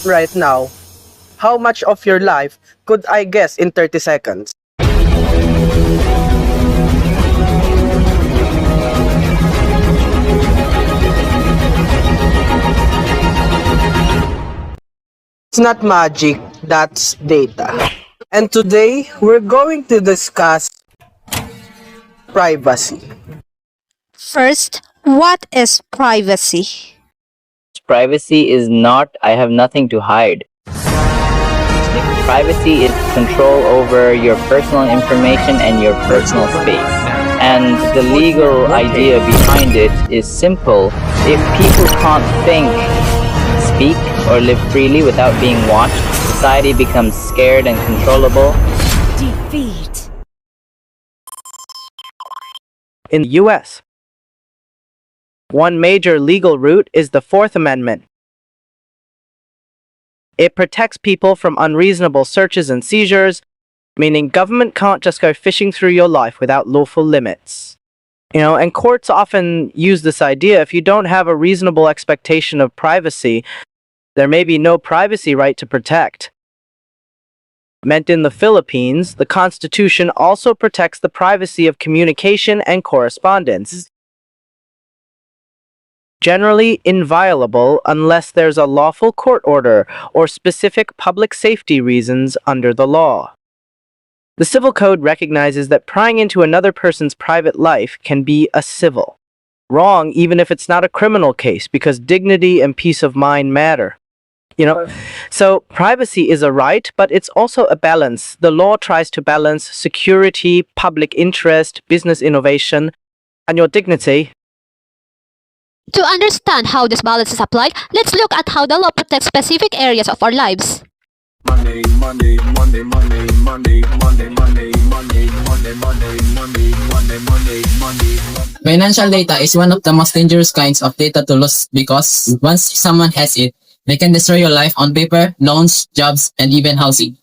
right now, how much of your life could I guess in 30 seconds? It's not magic, that's data. And today, we're going to discuss privacy. First, what is privacy? Privacy is not I have nothing to hide. Privacy is control over your personal information and your personal space. And the legal idea behind it is simple. If people can't think, speak, or live freely without being watched, society becomes scared and controllable. Defeat. In the US, one major legal route is the Fourth Amendment. It protects people from unreasonable searches and seizures, meaning government can't just go fishing through your life without lawful limits. And courts often use this idea: if you don't have a reasonable expectation of privacy, there may be no privacy right to protect. Meant in the Philippines, the Constitution also protects the privacy of communication and correspondence. Generally inviolable unless there's a lawful court order or specific public safety reasons under the law. The Civil Code recognizes that prying into another person's private life can be a civil wrong, even if it's not a criminal case, because dignity and peace of mind matter. So privacy is a right, but it's also a balance. The law tries to balance security, public interest, business innovation, and your dignity. To understand how this balance is applied, let's look at how the law protects specific areas of our lives. Monday, Monday, Monday, Monday, Monday, Monday, Monday, Monday, Monday, Monday, Monday, Monday, Monday, Monday. Financial data is one of the most dangerous kinds of data to lose because once someone has it, they can destroy your life on paper, loans, jobs, and even housing.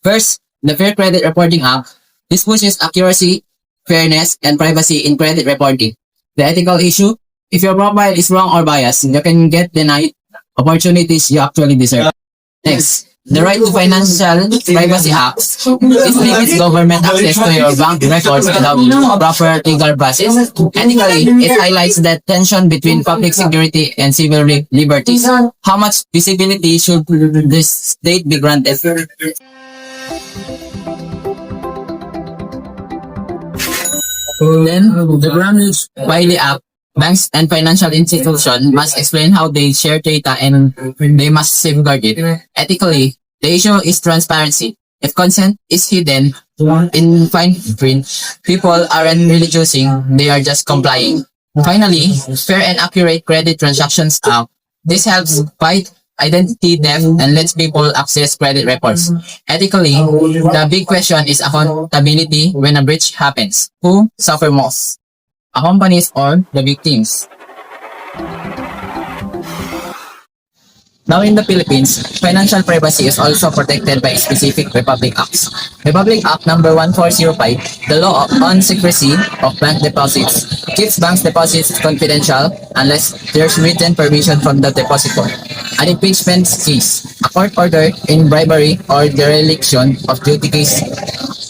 First, the Fair Credit Reporting Act. This pushes accuracy, fairness, and privacy in credit reporting. The ethical issue: if your profile is wrong or biased, you can get denied opportunities you actually deserve. Next, the Right to Financial Privacy Act. This limits government access to your bank records without proper legal process. Ethically, it highlights the tension between public security and civil liberties. How much visibility should this state be granted? Then, the Ground Rules Wiley Act. Banks and financial institutions must explain how they share data and they must safeguard it. Ethically, the issue is transparency. If consent is hidden in fine print, people aren't really choosing, they are just complying. Finally, Fair and Accurate Credit Transactions Act. This helps fight identity theft and lets people access credit reports. Ethically, the big question is accountability when a breach happens. Who suffers most? Companies or the victims? Now in the Philippines, financial privacy is also protected by specific Republic Acts. Republic Act number 1405, the law on secrecy of bank deposits, keeps bank deposits confidential unless there's written permission from the depositor. An impeachment case, a court order in bribery or dereliction of duty case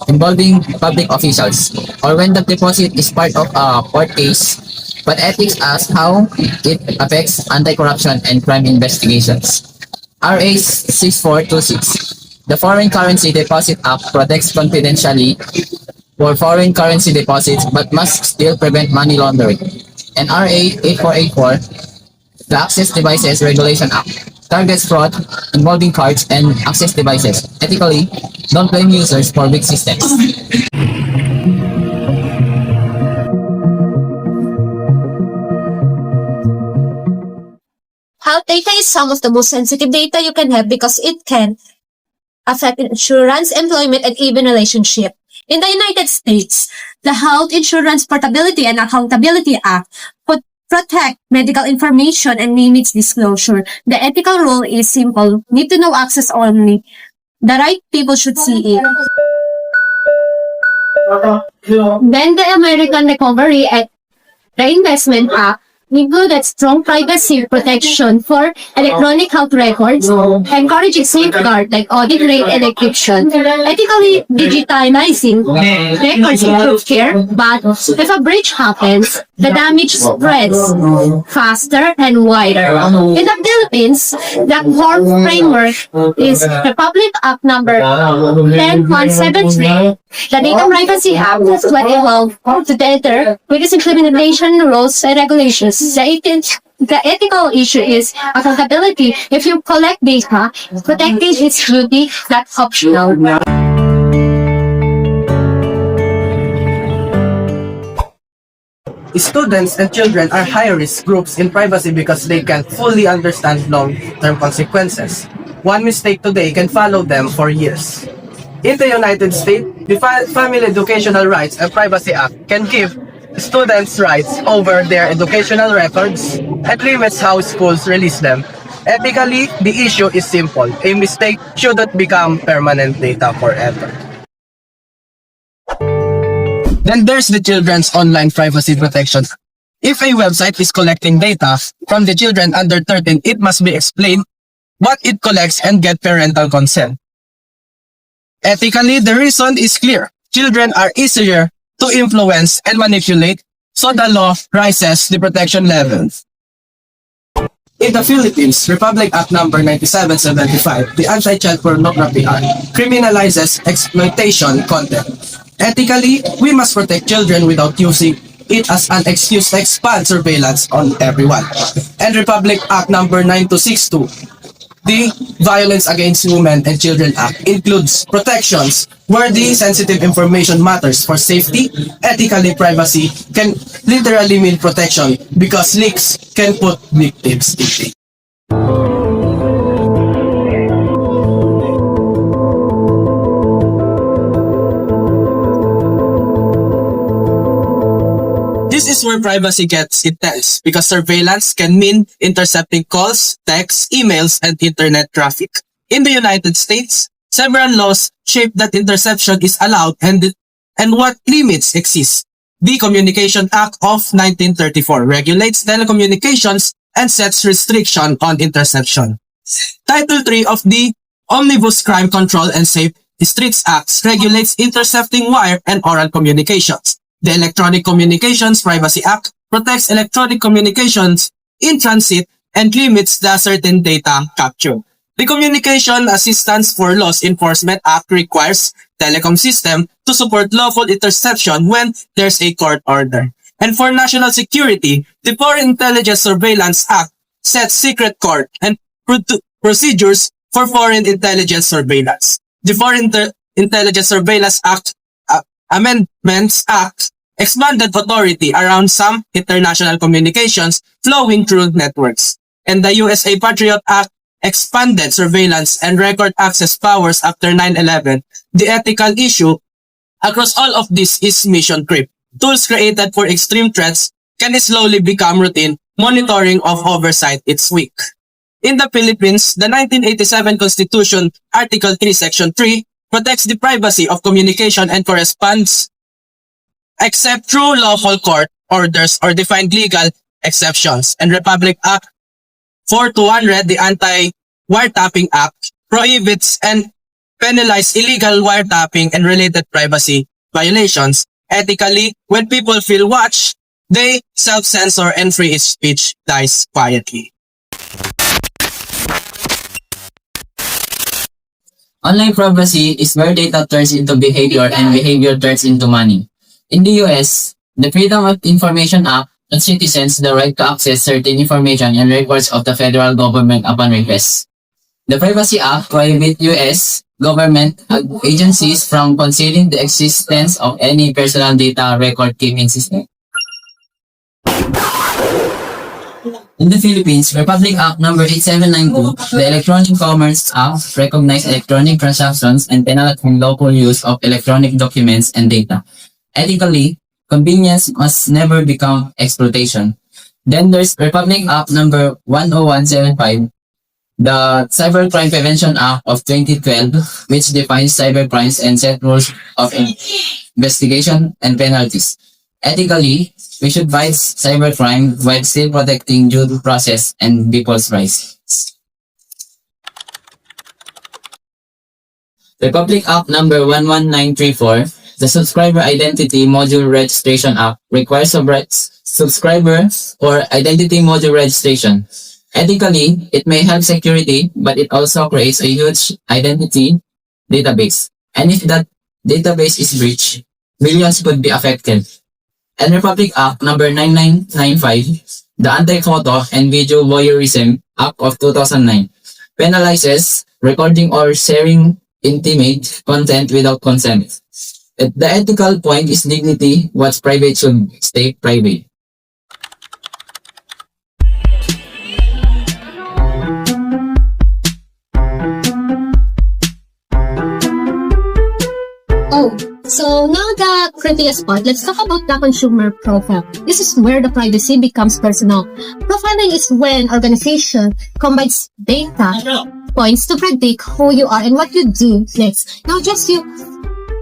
involving public officials, or when the deposit is part of a court case, but ethics asks how it affects anti-corruption and crime investigations. RA 6426. The Foreign Currency Deposit Act protects confidentially for foreign currency deposits but must still prevent money laundering. And RA 8484, the Access Devices Regulation Act, targets fraud involving cards and access devices. Ethically, don't blame users for weak systems. Health data is some of the most sensitive data you can have because it can affect insurance, employment, and even relationship. In the United States, the Health Insurance Portability and Accountability Act protect medical information and limits disclosure. The ethical rule is simple: need to know access only. The right people should see it. Then the American Recovery and Reinvestment Act included strong privacy protection for electronic health records, encouraging safeguard like audit rate and encryption, ethically digitalizing records improve care, but if a breach happens, the damage spreads faster and wider. In the Philippines, the core framework is Republic Act number 10173, the Data Privacy Act of 2012 together with its implementation rules and regulations. The ethical issue is accountability. If you collect data, protecting its duty, that's optional. Students and children are high-risk groups in privacy because they can't fully understand long-term consequences. One mistake today can follow them for years. In the United States, the Family Educational Rights and Privacy Act can give students rights over their educational records and limits how schools release them. Ethically, the issue is simple. A mistake shouldn't become permanent data forever. Then there's the children's online privacy protection. If a website is collecting data from the children under 13, it must be explained what it collects and get parental consent. Ethically, the reason is clear. Children are easier to influence and manipulate, so the law raises the protection levels. In the Philippines, Republic Act number 9775, the Anti-Child Pornography Act, criminalizes exploitation content. Ethically, we must protect children without using it as an excuse to expand surveillance on everyone. And Republic Act number 9262, the Violence Against Women and Children Act, includes protections where the sensitive information matters for safety. Ethically, privacy can literally mean protection because leaks can put victims in danger. This is where privacy gets intense because surveillance can mean intercepting calls, texts, emails, and internet traffic. In the United States, several laws shape that interception is allowed and what limits exist. The Communication Act of 1934 regulates telecommunications and sets restriction on interception. Title 3 of the Omnibus Crime Control and Safe Streets Act regulates intercepting wire and oral communications. The Electronic Communications Privacy Act protects electronic communications in transit and limits the certain data capture. The Communication Assistance for Laws Enforcement Act requires telecom system to support lawful interception when there's a court order. And for national security, the Foreign Intelligence Surveillance Act sets secret court and procedures for foreign intelligence surveillance. The Foreign Intelligence Surveillance Act Amendments Act expanded authority around some international communications flowing through networks. And the USA Patriot Act expanded surveillance and record access powers after 9/11. The ethical issue across all of this is mission creep. Tools created for extreme threats can slowly become routine. Monitoring of oversight is weak. In the Philippines, the 1987 Constitution, Article 3, Section 3, protects the privacy of communication and corresponds except through lawful court orders or defined legal exceptions. And Republic Act 4200, the Anti-Wiretapping Act, prohibits and penalizes illegal wiretapping and related privacy violations. Ethically, when people feel watched, they self-censor and free speech dies quietly. Online privacy is where data turns into behavior and behavior turns into money. In the US, the Freedom of Information Act grants citizens the right to access certain information and records of the federal government upon request. The Privacy Act prohibits US government agencies from concealing the existence of any personal data record keeping system. In the Philippines, Republic Act number 8792, the Electronic Commerce Act recognizes electronic transactions and penalizes lawful use of electronic documents and data. Ethically, convenience must never become exploitation. Then there's Republic Act number 10175, the Cybercrime Prevention Act of 2012, which defines cybercrimes and set rules of investigation and penalties. Ethically, we should fight cybercrime while still protecting due process and people's rights. Republic Act number 11934, the Subscriber Identity Module Registration Act, requires subscriber or identity module registration. Ethically, it may help security, but it also creates a huge identity database. And if that database is breached, millions could be affected. And Republic Act number 9995, the Anti-Photo and Video Voyeurism Act of 2009, penalizes recording or sharing intimate content without consent. The ethical point is dignity. What's private should stay private. Oh, so now the critical part, let's talk about the consumer profile. This is where the privacy becomes personal. Profiling is when organization combines data points to predict who you are and what you do next. Now just you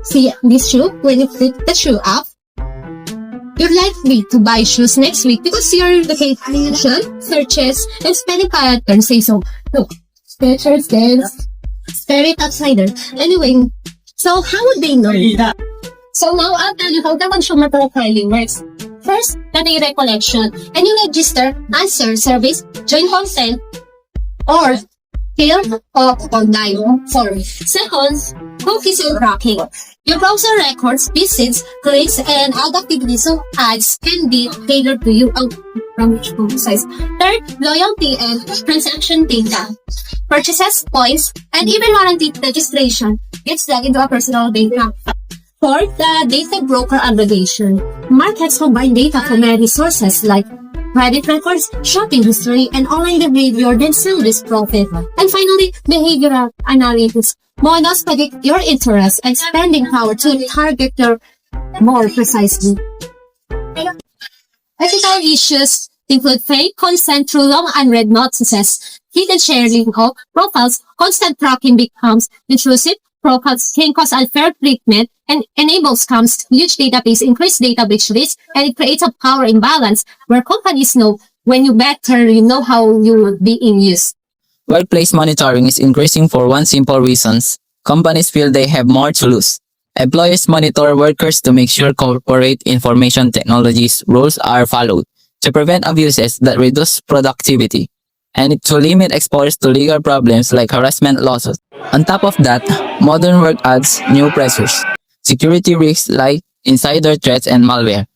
see this shoe, when you click the shoe app, you're likely to buy shoes next week because your location, searches, and spending patterns say so. Look, Skechers, Dance, Spirit Outsider. Anyway, so how would they know that? So now I'll tell you how the consumer profiling works. First, the data collection, and you register, answer surveys, join consent, or fill up online form. Second, cookies and tracking. Your browser records, visits, clicks, and ad activity so ads can be tailored to you from which size. Third, loyalty and transaction data. Purchases, points, and even warranty registration gets plugged into a personal data. Fourth, the data broker aggregation. Markets combine data from many sources like credit records, shopping history, and online behavior, then sell this profit. And finally, behavioral analytics. Models predict your interests and spending power to target your more precisely. Ethical issues include fake consent through long unread notices, hidden sharing of profiles, constant tracking becomes intrusive, profiles can cause unfair treatment, and enable scams, huge database, increase data breach risk, and it creates a power imbalance where companies know when you better you know how you will be in use. Workplace monitoring is increasing for one simple reason. Companies feel they have more to lose. Employers monitor workers to make sure corporate information technologies rules are followed, to prevent abuses that reduce productivity, and to limit exposure to legal problems like harassment lawsuits. On top of that, modern work adds new pressures. Security risks like insider threats and malware.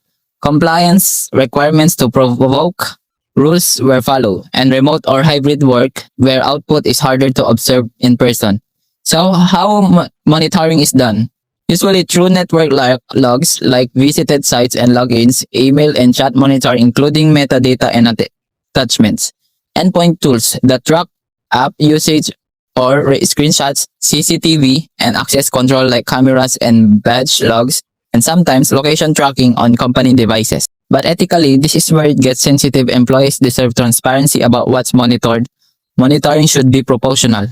Compliance requirements to provoke rules were followed, and remote or hybrid work where output is harder to observe in person. So how monitoring is done? Usually through network logs like visited sites and logins, email and chat monitor including metadata and attachments. Endpoint tools that track app usage or screenshots, CCTV, and access control like cameras and badge logs, and sometimes location tracking on company devices. But ethically, this is where it gets sensitive. Employees deserve transparency about what's monitored. Monitoring should be proportional.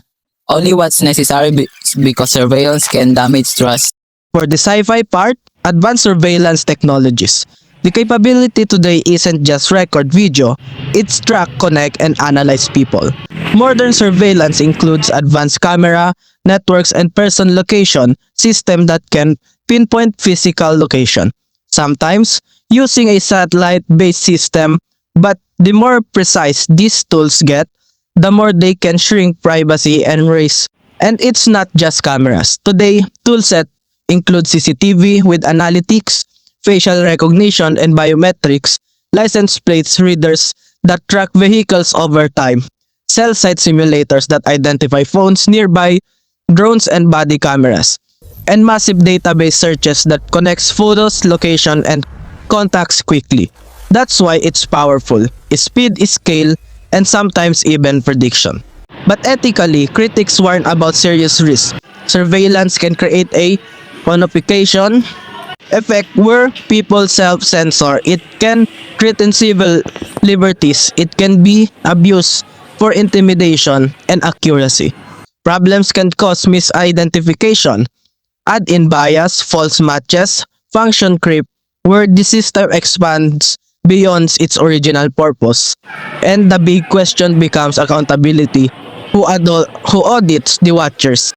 Only what's necessary because surveillance can damage trust. For the sci-fi part, advanced surveillance technologies. The capability today isn't just record video, it's track, connect, and analyze people. Modern surveillance includes advanced camera, networks, and person location system that can pinpoint physical location. Sometimes, using a satellite-based system, but the more precise these tools get, the more they can shrink privacy and risk. And it's not just cameras. Today, toolset include CCTV with analytics, facial recognition and biometrics, license plates readers that track vehicles over time, cell site simulators that identify phones nearby, drones and body cameras, and massive database searches that connects photos, location, and contacts quickly. That's why it's powerful, speed, scale, and sometimes even prediction. But ethically, critics warn about serious risks. Surveillance can create a monofication effect where people self-censor. It can threaten civil liberties. It can be abused for intimidation and accuracy. Problems can cause misidentification, add-in bias, false matches, function creep, where the system expands beyond its original purpose. And the big question becomes accountability. Who audits the watchers?